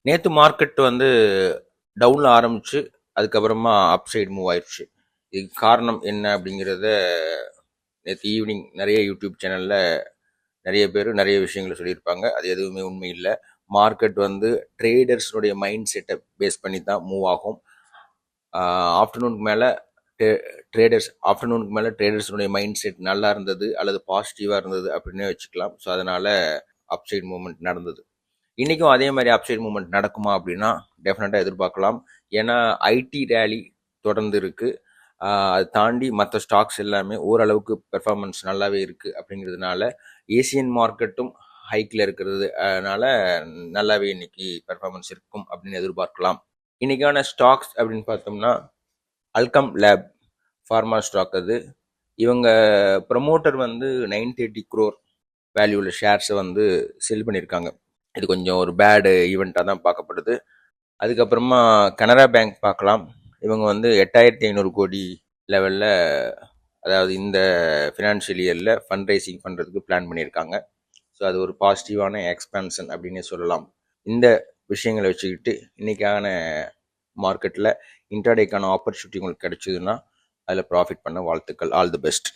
நேற்று மார்க்கெட் வந்து டவுனில் ஆரம்பிச்சு அதுக்கப்புறமா அப் சைடு மூவ் ஆயிடுச்சு. இதுக்கு காரணம் என்ன அப்படிங்கிறத நேற்று ஈவினிங் நிறைய யூடியூப் சேனலில் நிறைய பேர் நிறைய விஷயங்களை சொல்லியிருப்பாங்க. அது எதுவுமே உண்மை இல்லை. மார்க்கெட் வந்து ட்ரேடர்ஸுடைய மைண்ட் செட்டை பேஸ் பண்ணி தான் மூவ் ஆகும். ஆஃப்டர்நூனுக்கு மேலே ட்ரேடர்ஸுடைய மைண்ட் செட் நல்லா இருந்தது அல்லது பாசிட்டிவாக இருந்தது அப்படின்னே வச்சுக்கலாம். ஸோ அதனால் அப்சைட் மூவ்மெண்ட் நடந்தது. இன்றைக்கும் அதே மாதிரி அப்சைட் மூவ்மெண்ட் நடக்குமா அப்படின்னா டெஃபினட்டாக எதிர்பார்க்கலாம். ஏன்னா ஐடி ரேலி தொடர்ந்து இருக்குது. அதை தாண்டி மற்ற ஸ்டாக்ஸ் எல்லாமே ஓரளவுக்கு பெர்ஃபார்மன்ஸ் நல்லாவே இருக்குது. அப்படிங்கிறதுனால ஏசியன் மார்க்கெட்டும் ஹைக்கில் இருக்கிறதுனால நல்லாவே இன்னைக்கு பெர்ஃபார்மன்ஸ் இருக்கும் அப்படின்னு எதிர்பார்க்கலாம். இன்றைக்கான ஸ்டாக்ஸ் அப்படின்னு பார்த்தோம்னா அல்கம் லேப் ஃபார்மா ஸ்டாக். அது இவங்க ப்ரமோட்டர் வந்து 930 crore வேல்யூவில் ஷேர்ஸை வந்து செல் பண்ணியிருக்காங்க. இது கொஞ்சம் ஒரு பேடு ஈவெண்ட்டாக தான் பார்க்கப்படுது. அதுக்கப்புறமா கனரா பேங்க் பார்க்கலாம். இவங்க வந்து 8500 கோடி லெவலில், அதாவது இந்த ஃபினான்ஷியல் இயரில் ஃபண்ட் ரைசிங் பண்ணுறதுக்கு பிளான் பண்ணியிருக்காங்க. ஸோ அது ஒரு பாசிட்டிவான எக்ஸ்பான்ஷன் அப்படின்னே சொல்லலாம். இந்த விஷயங்களை வச்சுக்கிட்டு இன்றைக்கான மார்க்கெட்டில் இன்ட்ராடேக்கான ஆப்பர்ச்சுனிட்டி உங்களுக்கு கிடைச்சதுன்னா அதில் ப்ராஃபிட் பண்ண வாழ்த்துக்கள். All the best.